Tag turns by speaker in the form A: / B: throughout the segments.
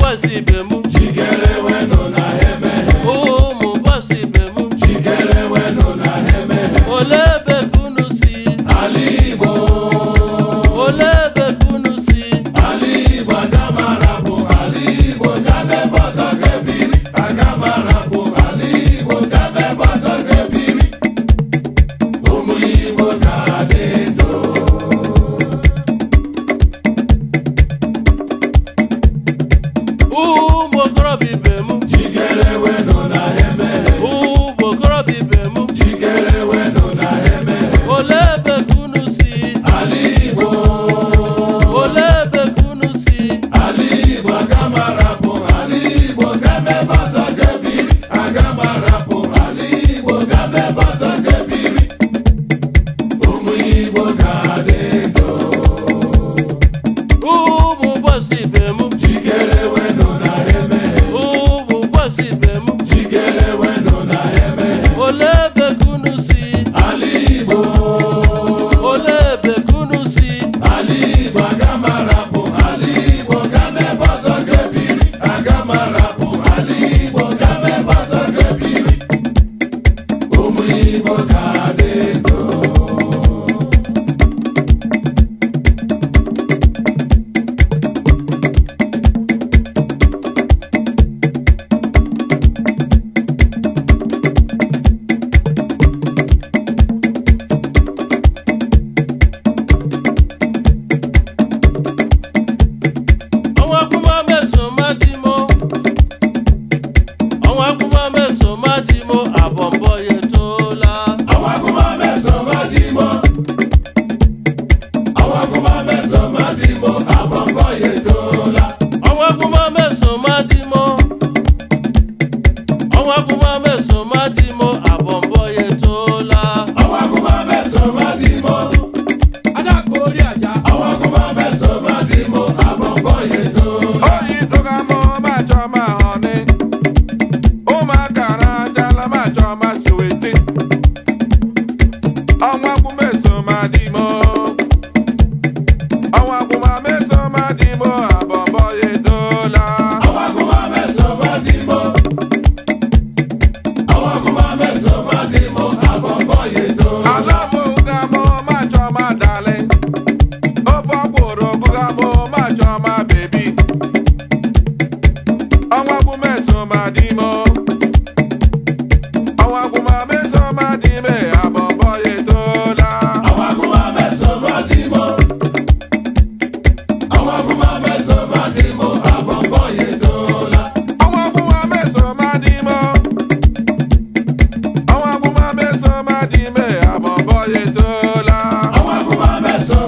A: bosi bemu
B: jikere wenu na emehe
A: ụmụ bosi bemu
B: jikere wenu na emehe
A: ole ebe kunu si
B: ala Igbo
A: ole ebe kunu si
B: ala Igbo agamara bụ ala Igbo gabe bọzọ gebiri agamara bụ ala Igbo gabe bọzọ gebiri ụmụ Igbo ga-adị ndụ
A: ụmụ okorobịa ibe m
B: jikere wenu na emehe
A: ụmụ okorobịa ibe m
B: jikere wenu na emehe
A: ole ebe kunu si
B: ala Igbo
A: ole ebe kunu si
B: ala Igbo agamara bụ ala Igbo gabe bọzọ gebiri agamara bụ ala Igbo gabe bọzọ gebiri ụmụ Igbo ga-adị ndụ
A: ụmụ bosi ibe m
B: jikere wenu na emehe
A: ụmụ bosi ibe m
B: jikere wenu na emehe
A: ole ebe kunu si
B: ala Igbo
A: ole ebe kunu si
B: ala Igbo agamara bụ ala Igbo gabe bọzọ gebiri agamara bụ ala Igbo gabe bọzọ gebiri ụmụ Igbo ga-adị ndụ
A: ọnwa kuma meso madimo ọnwa kuma meso madimo abọmbọ yetola
B: awakuma meso madimo awakuma meso madimo abọmbọ yetola
A: ọnwa kuma meso madimo ọnwa kuma meso madimo abọmbọ yetola
B: awakuma meso madimo
C: Adakori aja.
B: awakuma meso madimo abọmbọ yetola
C: Oyi toga mo ma choma honey. O ma kara jala ma choma suwiti. Ọnwa kume so ma di mo. Ọnwa kuma me so ma di mo abọ̀bọ̀ ye dola.
B: awakuma meso madimo awakuma meso madimo abọmbọ yetola
C: Alamo ga mo ma choma darling. O fọkworo ga mo ma choma baby. Ọnwa kume so ma di mo. Ọnwa kuma me so ma di me abọ̀bọ̀ ye dola.
B: awakuma meso madimo awakuma meso madimo abọmbọ yetola
C: Ọnwa kuma me so ma di mo. Ọnwa kuma me so ma di me abọ̀bọ̀ ye dola.
B: awakuma meso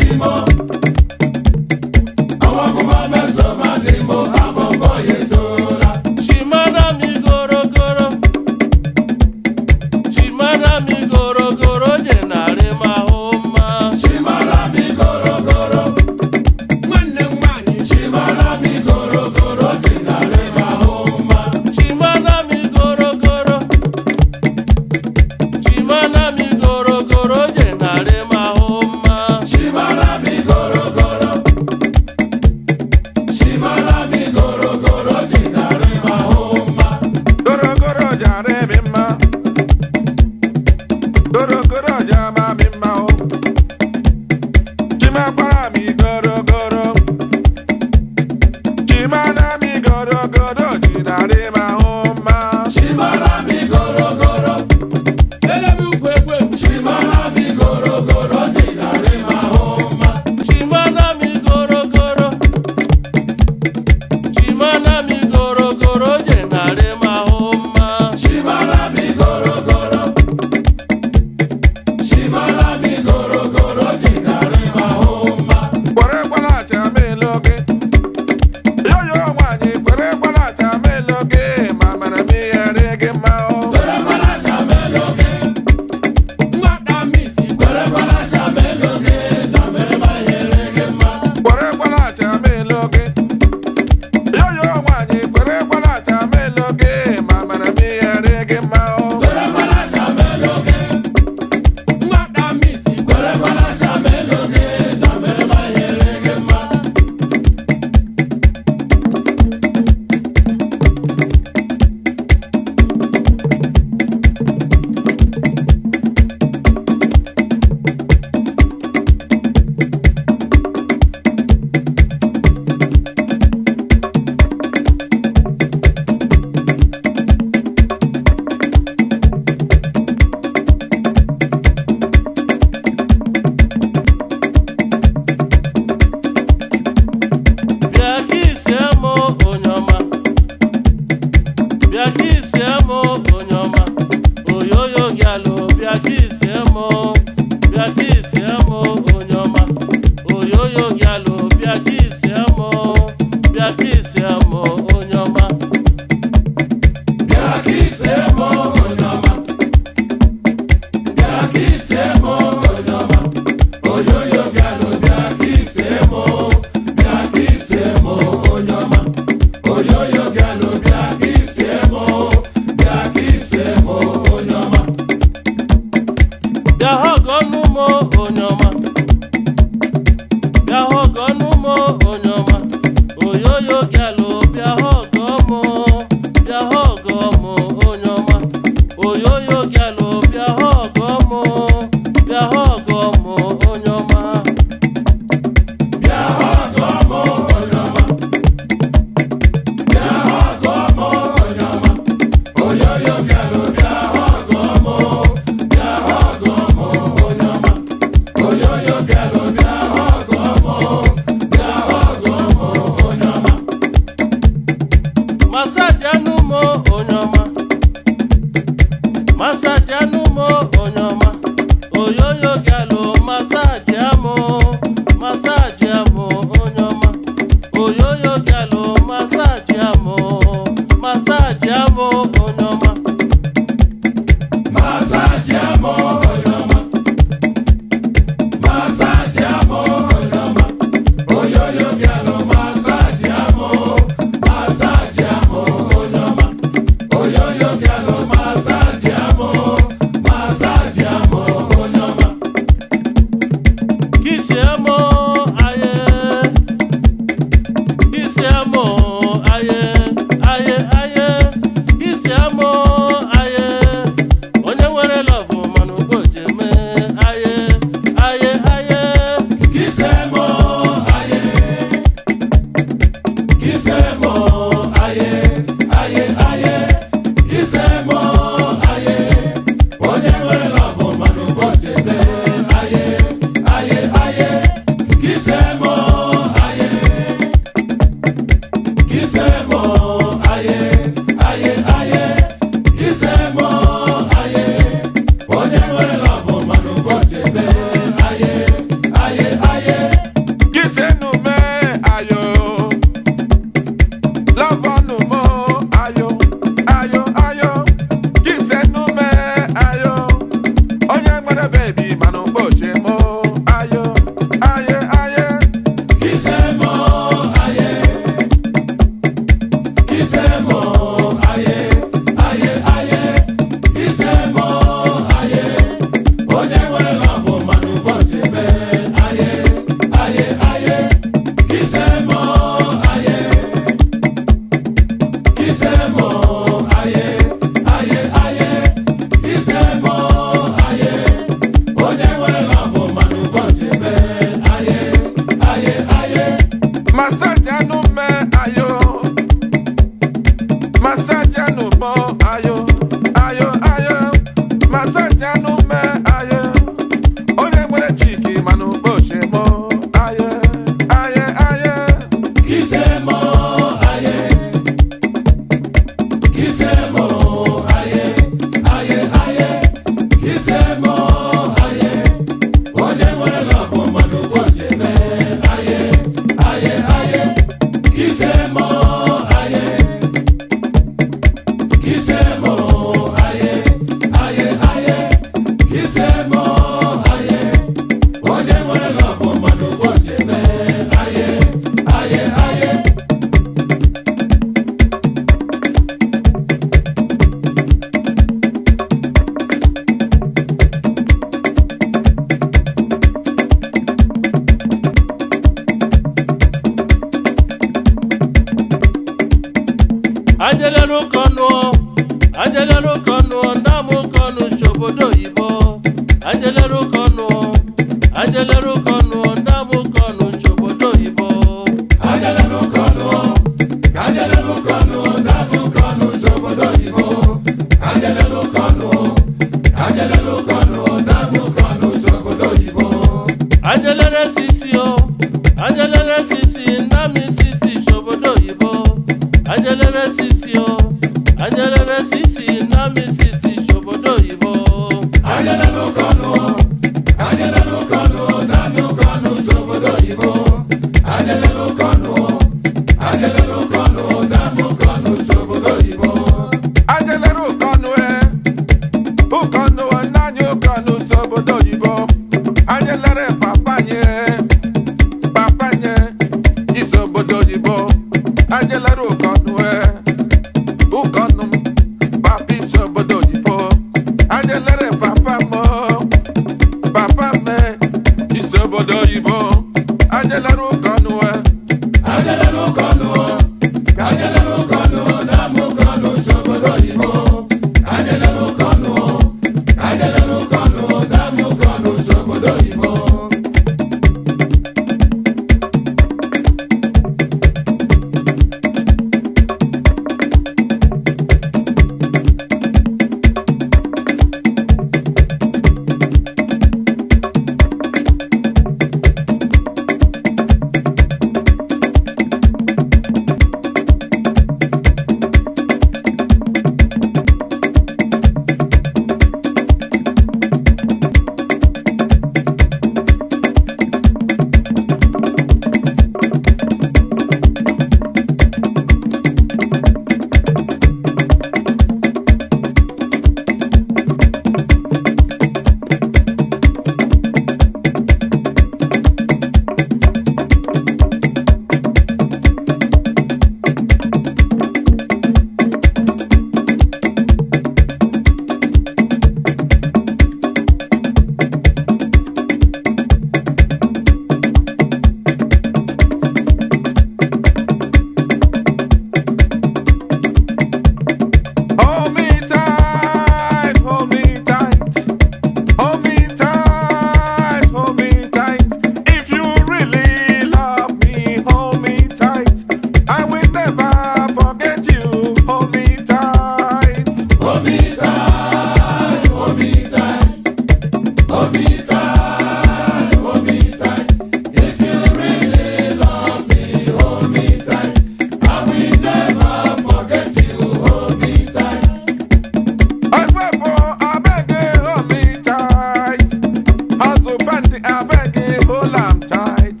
C: hold am tight.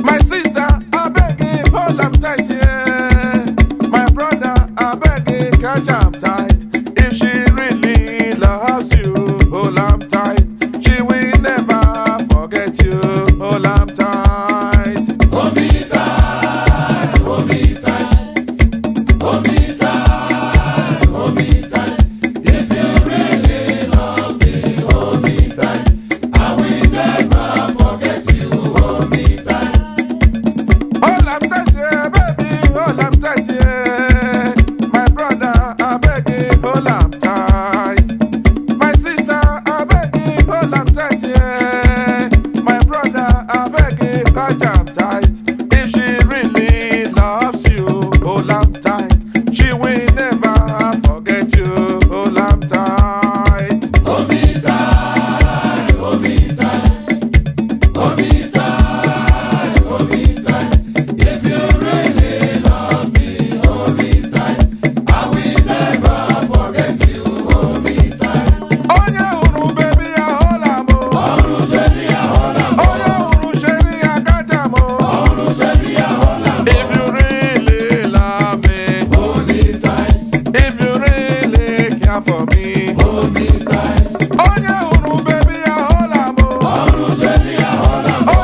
C: My sister, I beg you, hold am tight, yeah. My brother, I beg you, catch am tight. If she really loves you, hold am tight. She will never forget you, hold am tight.
B: Hold me tight, hold me tight, hold me tight, hold me tight. If you really love me, hold me tight. I will never forget you, hold me tight.
C: Hold am tight, yeah, baby, hold am tight, yeah. My brother, I beg you, hold am tight. My sister, I beg you, hold am tight, yeah. My brother, I beg you, catch am tight. If she really loves you, hold am tight. She will never forget you, hold am tight.
B: Hold me tight, hold me tight, hold me tight, hold me tight. If you really love me, hold me tight. I will never forget you, hold me tight.
C: Onye hụrụ baby ya hold am o.
B: Ọrụ ṣẹ́ni àhọ́là mọ́,
C: Onye hụrụ sheri ya catch am o.
B: ọrụ ṣẹ́ni àhọ́là mọ́.
C: If you really love me,
B: Hold me tight,
C: if you really care for me,
B: hold me tight.
C: onye hụrụ baby ya hold am o.
B: Ọrụ ṣẹ́ni àhọ́là mọ́,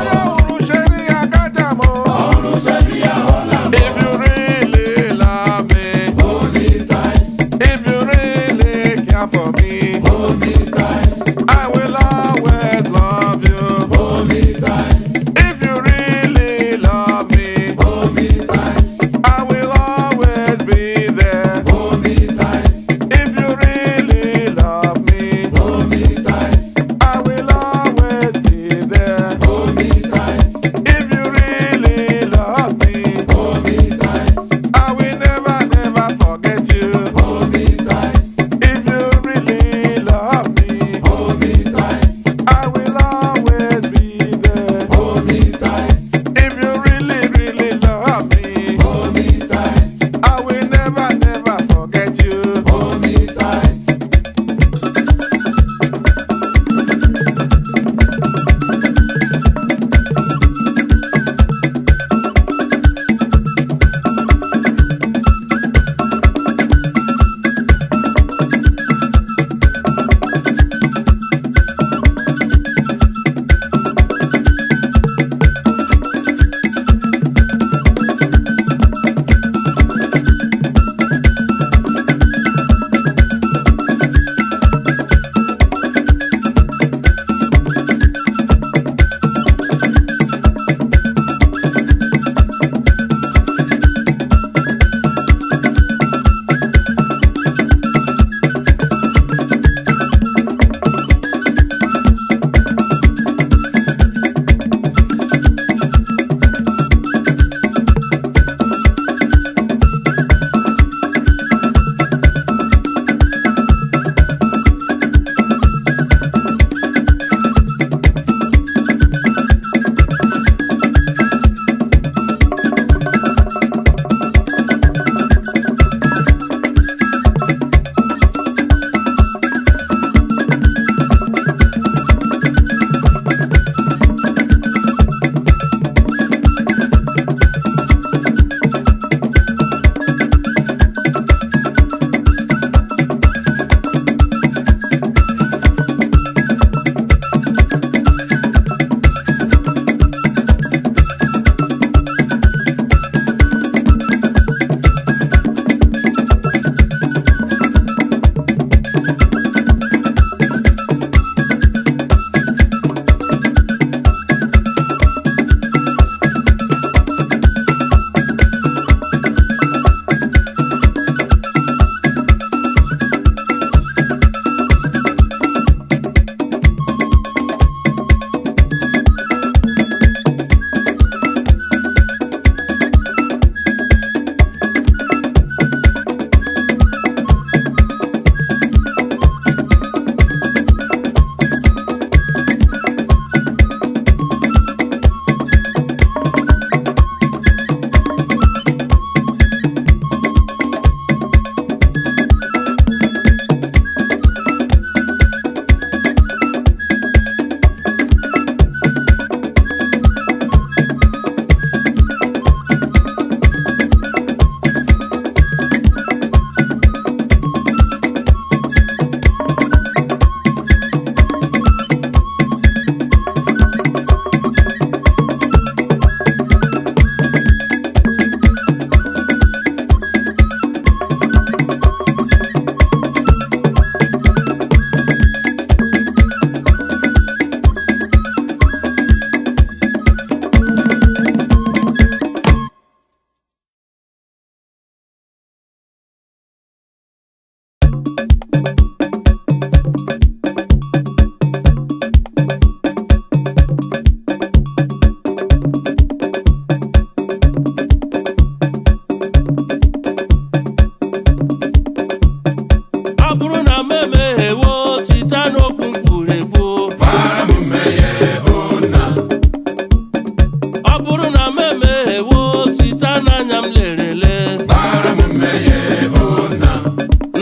A: m lerele
B: gbara m mmehie o nna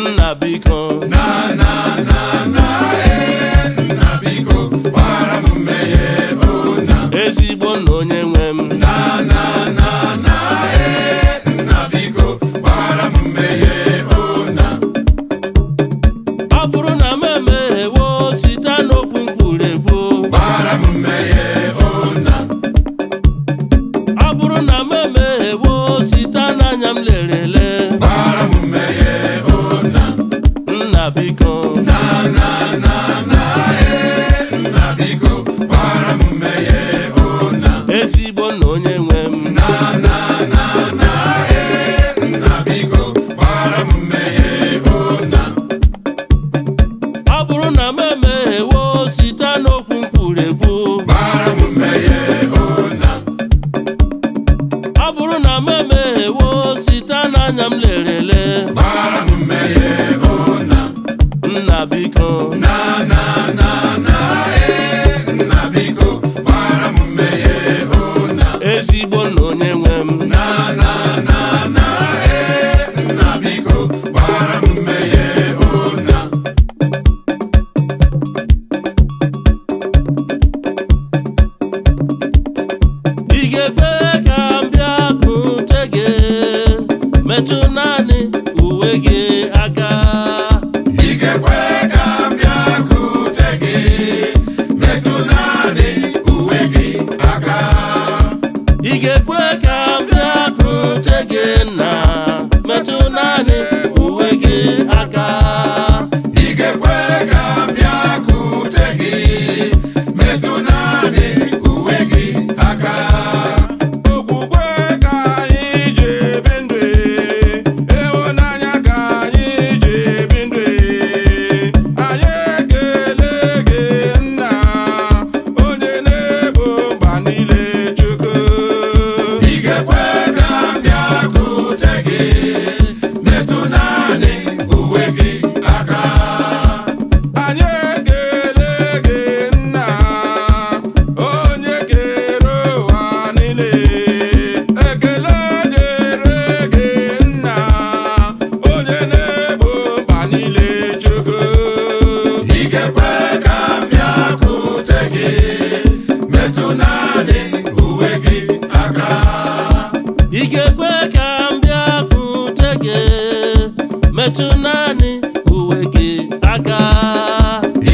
A: nna biko
B: nna biko gbara m mmehie o nna
A: ezigbo nna onye nwe m
B: nna biko gbara m mmehie o nna
A: ọ bụrụ na m emehiewo site n'okwu nkwurekwu
B: gbara m mmehie o nna
A: ọ bụrụ na m emehiewo site n'anya m lerele
B: gbara m mmehie o nna
A: nna biko
B: nna biko gbara m mmehie o nna
A: ezigbo nna onye nwe m
B: nna biko gbara m mmehie o nna
A: ọ bụrụ na m emehiewo site n'okwu nkwurekwu
B: gbara m mmehie o nna
A: ọ bụrụ na m emehiewo site n'anya m lerele
B: gbara m mmehie o nna
A: nna biko
B: nna biko gbara m mmehie o nna
A: ezigbo nna onye nwe m
B: nna biko gbara m mmehie o nna
A: ị ga-ekwe ka m bịa kute gị metụ naanị uwe gị aka
B: ị ga-ekwe ka m bịakwute gị metụ naanị uwe gị aka
A: ị ga-ekwe ka m bịa kute gị nna metụ naanị uwe gị aka
B: ị ga-ekwe ka m bịakwute gị metụ naanị uwe gị aka
C: Okwukwe ka anyị ji ebi ndụ, ịhụnanya ka anyị ji ebi ndụ. Anyị ekele gị nna, onye na-egbo mba niile Chukwu.
B: ị ga-ekwe ka m bịakwute gị metụ naanị uwe gị aka
C: Anyị ekele gị nna, onye kere ụwa niile. Ekele dịrị gị nna, onye na-egbo mba niile Chukwu.
B: ị ga-ekwe ka m bịakwute gị metụ naanị uwe gị aka
A: ị ga-ekwe ka m bịa kute gị metụ naanị uwe gị aka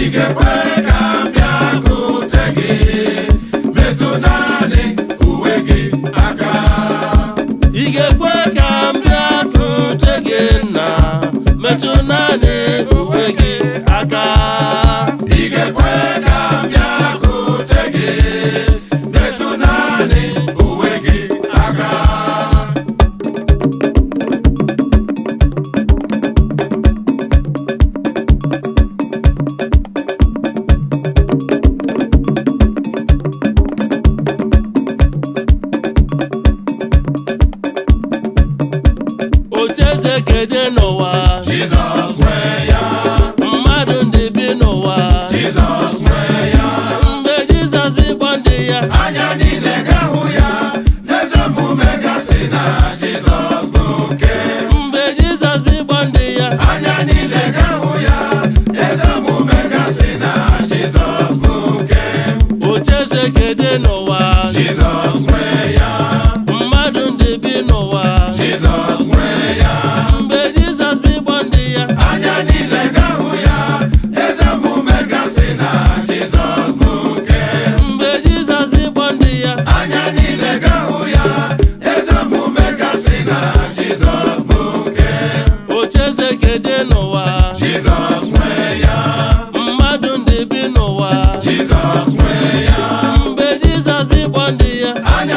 B: ị ga-ekwe ka m bịakwute gị metụ naanị uwe gị aka
A: ị ga-ekwe ka m bịa kute gị nna metụ naanị uwe gị aka
B: ị ga-ekwe ka m bịakwute gị metụ naanị uwe gị aka
A: ocheeze kede n'ụwa
B: Jizọs nwe ya
A: mmadụ ndị bi n'ụwa
B: Jizọs nwe ya
A: mgbe Jizọs bụ ịkpọ ndị ya
B: anya niile ga-ahụ ya n'eze omume gasị na Jizọs bụ nke
A: mgbe Jizọs bụ ịkpọ ndị ya
B: anya niile ga-ahụ ya eze omume gasị na Jizọs bụ nke
A: ocheeze kede n'ụwa
B: Jizọs nwe ya
A: mmadụ ndị bi n'ụwa
B: Jizọs nwe ya
A: mgbe Jizọs bụ ịkpọ ndị ya
B: anya niile ga-ahụ ya eze omume gasị na Jizọs bụ nke
A: mgbe Jizọs bụ ịkpọ ndị ya
B: anya niile ga-ahụ ya eze omume gasị na Jizọs bụ nke
A: ocheeze kede n'ụwa
B: Jizọs nwe ya
A: mmadụ ndị bi n'ụwa
B: Jizọs nwe ya
A: mgbe Jizọs bụ ịkpọ ndị ya
B: anya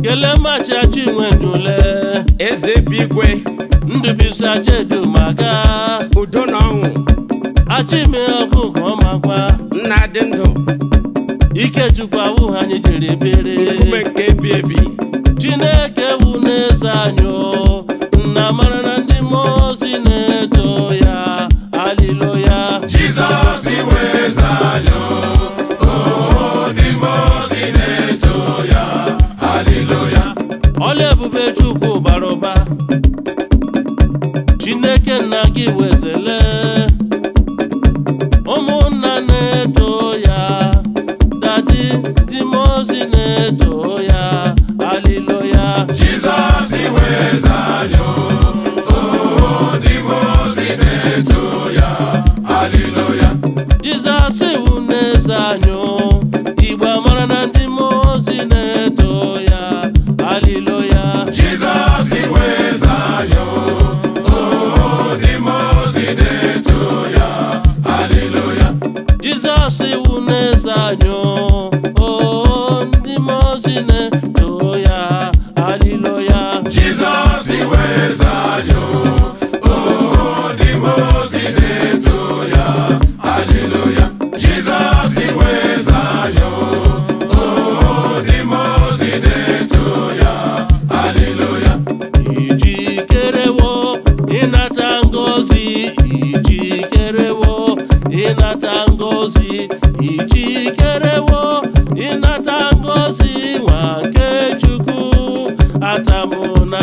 A: kele macha Chinwendule
D: eze bigwe
A: Ndubisa Jedumaga
D: udo na ọṅụ
A: achime ọkụkọ ọmakwa
D: nna dị ndụ
A: Ikechukwu awụ anyị jiri bere
D: nkume nke ebi ebi
A: Chineke bụ n'eze anyị nna mara na ndị mmụọ ozi na-eto ya haleluya
B: Jizọs iwe eze anyị ndị mmụọ ozi na-eto ya haleluya
A: ọla ebube Chukwu bara ụba Chineke nna gị wezele ụmụnna na-eto ya dadi ndị mmụọ ozi na-eto ya haleluya
B: Jizọs iwe eze anyị ndị mmụọ ozi na-eto ya haleluya
A: Jizọs iwu n'eze anyị Igbo mara na ndị mmụọ ozi na-eto ya haleluya
B: Jizọs iwe eze anyị ndị mmụọ ozi na-eto ya haleluya
A: Jizọs iwu n'eze anyị ndị mmụọ ozi na-eto ya haleluya
B: Jizọs iwe eze anyị ndị mmụọ ozi na-eto ya haleluya Jizọs iwe eze anyị ndị mmụọ ozi na-eto ya haleluya
A: Ijikerewo ịnata ngọzi ijikerewo ịnata ngọzi ijikerewo ịnata ngọzi nwa nke Chukwu atamụna